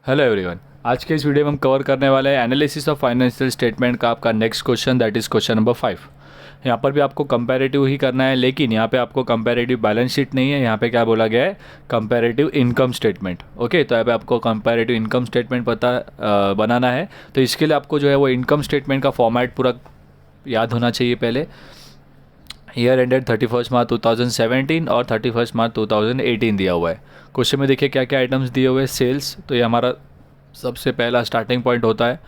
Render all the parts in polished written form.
Hello everyone. आज के इस वीडियो में हम कवर करने वाले हैं एनालिसिस ऑफ फाइनेंशियल स्टेटमेंट का आपका next question, that is question number 5। यहाँ पर भी आपको कंपैरेटिव ही करना है, लेकिन यहाँ पे आपको कंपैरेटिव बैलेंस शीट नहीं है। यहाँ पे क्या बोला गया है, कंपैरेटिव इनकम स्टेटमेंट। ओके, तो यहाँ पे आपको कंपैरेटिव इनकम स्टेटमेंट बनाना है। तो इसके लिए आपको जो है वो इनकम स्टेटमेंट का फॉर्मेट पूरा याद होना चाहिए। पहले ईयर एंडेड 31 मार्च 2017 और 31 मार्च 2018 दिया हुआ है। क्वेश्चन में देखिए क्या क्या आइटम्स दिए हुए हैं। सेल्स, तो ये हमारा सबसे पहला स्टार्टिंग पॉइंट होता है।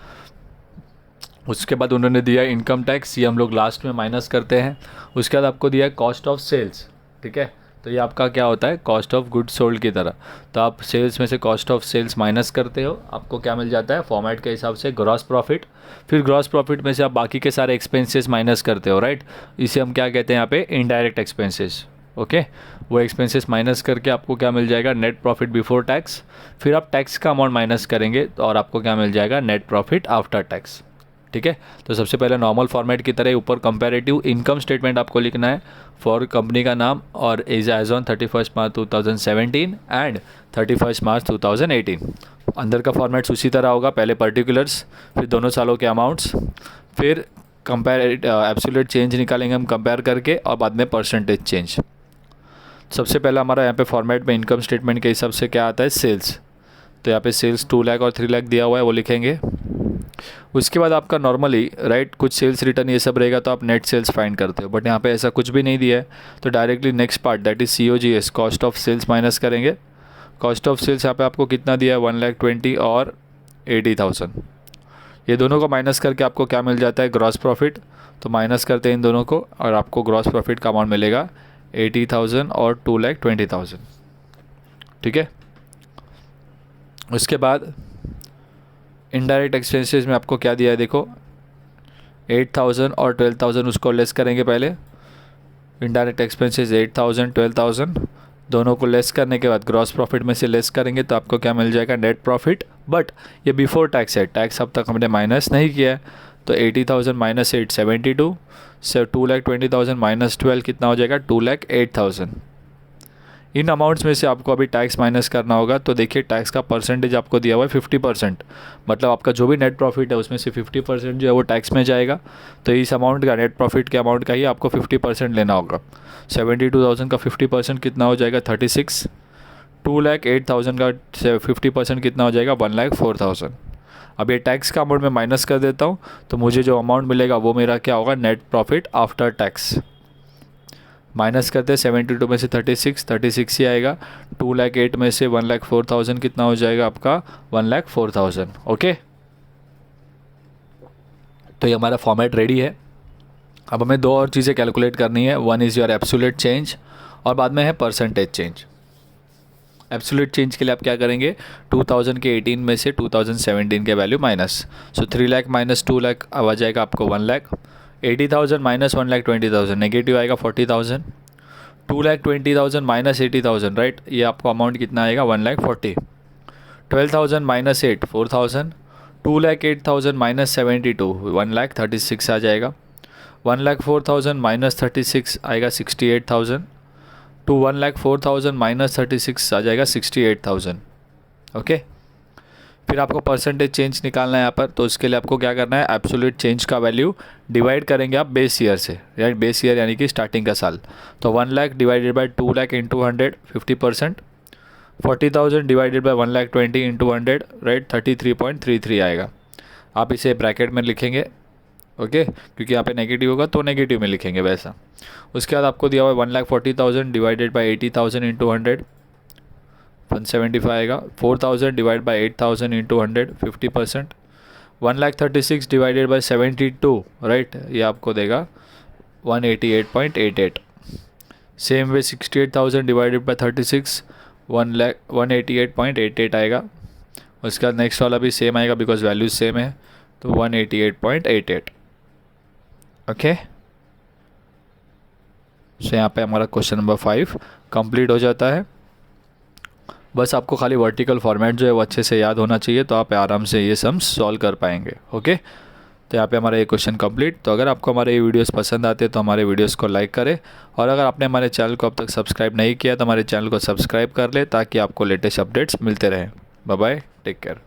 उसके बाद उन्होंने दिया इनकम टैक्स, ये हम लोग लास्ट में माइनस करते हैं। उसके बाद आपको दिया कॉस्ट ऑफ सेल्स, ठीक है। तो ये आपका क्या होता है, कॉस्ट ऑफ गुड्स सोल्ड की तरह। तो आप सेल्स में से कॉस्ट ऑफ सेल्स माइनस करते हो, आपको क्या मिल जाता है फॉर्मेट के हिसाब से, ग्रॉस प्रॉफिट। फिर ग्रॉस प्रॉफिट में से आप बाकी के सारे एक्सपेंसेस माइनस करते हो, राइट। इसे हम क्या कहते हैं यहाँ पे, इनडायरेक्ट एक्सपेंसेस। ओके, वो एक्सपेंसेस माइनस करके आपको क्या मिल जाएगा, नेट प्रॉफिट बिफोर टैक्स। फिर आप टैक्स का अमाउंट माइनस करेंगे तो और आपको क्या मिल जाएगा, नेट प्रॉफिट आफ्टर टैक्स, ठीक है। तो सबसे पहले नॉर्मल फॉर्मेट की तरह ऊपर कंपैरेटिव इनकम स्टेटमेंट आपको लिखना है फॉर कंपनी का नाम और एज ऑन 31 मार्च 2017 एंड 31 मार्च 2018। अंदर का फॉर्मेट उसी तरह होगा, पहले पर्टिकुलर्स, फिर दोनों सालों के अमाउंट्स, फिर एब्सोल्यूट चेंज निकालेंगे हम कंपेयर करके, और बाद में परसेंटेज चेंज। सबसे पहला हमारा यहाँ पे फॉर्मेट में इनकम स्टेटमेंट के हिसाब से क्या आता है, सेल्स। तो यहाँ पे सेल्स 2 लाख और 3 लाख दिया हुआ है, वो लिखेंगे। उसके बाद आपका नॉर्मली राइट कुछ सेल्स रिटर्न ये सब रहेगा तो आप नेट सेल्स फाइंड करते हो, बट यहाँ पे ऐसा कुछ भी नहीं दिया है। तो directly next part that is COGS, cost of sales minus करेंगे। कॉस्ट ऑफ सेल्स यहाँ पे आपको कितना दिया है, 1,20,000 और 80,000। ये दोनों को माइनस करके आपको क्या मिल जाता है, ग्रॉस प्रॉफिट। तो माइनस करते हैं इन दोनों को और आपको ग्रॉस प्रॉफिट का अमाउंट मिलेगा 80,000 और 2,20,000, ठीक है। उसके बाद इनडायरेक्ट एक्सपेंसेस में आपको क्या दिया है, देखो 8,000 और 12,000, उसको लेस करेंगे पहले। इनडायरेक्ट एक्सपेंसेस 8,000 12,000 दोनों को लेस करने के बाद ग्रॉस प्रॉफिट में से लेस करेंगे तो आपको क्या मिल जाएगा, नेट प्रॉफिट। बट ये बिफोर टैक्स है, टैक्स अब तक हमने माइनस नहीं किया है। तो 80,000 माइनस 8 72 से 2,20,000 माइनस 12 कितना हो जाएगा, 2,08,000। इन अमाउंट्स में से आपको अभी टैक्स माइनस करना होगा। तो देखिए टैक्स का परसेंटेज आपको दिया हुआ है 50%, मतलब आपका जो भी नेट प्रॉफिट है उसमें से 50% जो है वो टैक्स में जाएगा। तो इस अमाउंट का, नेट प्रॉफिट के अमाउंट का ही आपको 50% लेना होगा। 72,000 का 50% कितना हो जाएगा, 36। 2,08,000 का 50% कितना हो जाएगा, 1,04,000। अब ये टैक्स का अमाउंट मैं माइनस कर देता हूँ, तो मुझे जो अमाउंट मिलेगा वो मेरा क्या होगा, net profit after tax. Minus करते हैं 72 में से 36 ही आएगा। 2,08,000 में से 1,04,000 कितना हो जाएगा आपका, 1,04,000। ओके, तो ये हमारा फॉर्मेट रेडी है। अब हमें दो और चीज़ें कैलकुलेट करनी है, one is your absolute change और बाद में है परसेंटेज चेंज। एब्सोल्यूट चेंज के लिए आप क्या करेंगे, 2000 के 18 में से 2017 के वैल्यू माइनस। सो 3 लाख माइनस 2 लाख आ जाएगा आपको 1 लाख। 80,000 माइनस 1,20,000 नेगेटिव आएगा 40,000। 2,20,000 माइनस 80,000, राइट, ये आपको अमाउंट कितना आएगा, 1,40,000। 12,000 माइनस 8 4,000। 2,08,000 माइनस 72 1,36,000 आ जाएगा। 1,04,000 माइनस 36 आएगा 68,000। टू 1,04,000 माइनस 36 आ जाएगा 68,000। ओके, फिर आपको परसेंटेज चेंज निकालना है यहाँ पर। तो उसके लिए आपको क्या करना है, एब्सोल्यूट चेंज का वैल्यू डिवाइड करेंगे आप बेस ईयर से, राइट, बेस ईयर यानी कि स्टार्टिंग का साल। तो 1 lakh divided by 2 lakh into 100 50%। 40,000 divided by 1,20,000 into 100, right, 33.33 आएगा। आप इसे ब्रैकेट में लिखेंगे, ओके, क्योंकि यहाँ पे नेगेटिव होगा तो नेगेटिव में लिखेंगे वैसा। उसके बाद आपको दिया हुआ है 1,40,000 डिवाइडेड बाय 80,000 इंटू 100 175 आएगा। 4,000 divide by 8,000 into 100 50%। 1,36,000 divided by 72, right, ये आपको देगा 188.88। सेम वे 68,000 डिवाइडेड बाय 36 188.88 आएगा। उसके बाद नेक्स्ट वाला भी सेम आएगा बिकॉज वैल्यूज सेम है, तो 188.88। ओके, सो यहाँ पे हमारा क्वेश्चन नंबर 5 कंप्लीट हो जाता है। बस आपको खाली वर्टिकल फॉर्मेट जो है वो अच्छे से याद होना चाहिए, तो आप आराम से ये सम सॉल्व कर पाएंगे। ओके, तो यहाँ पे हमारा ये क्वेश्चन कंप्लीट। तो अगर आपको हमारे ये वीडियोस पसंद आते हैं तो हमारे वीडियोस को लाइक करें, और अगर आपने हमारे चैनल को अब तक सब्सक्राइब नहीं किया तो हमारे चैनल को सब्सक्राइब कर ले ताकि आपको लेटेस्ट अपडेट्स मिलते रहें। Bye bye, take care.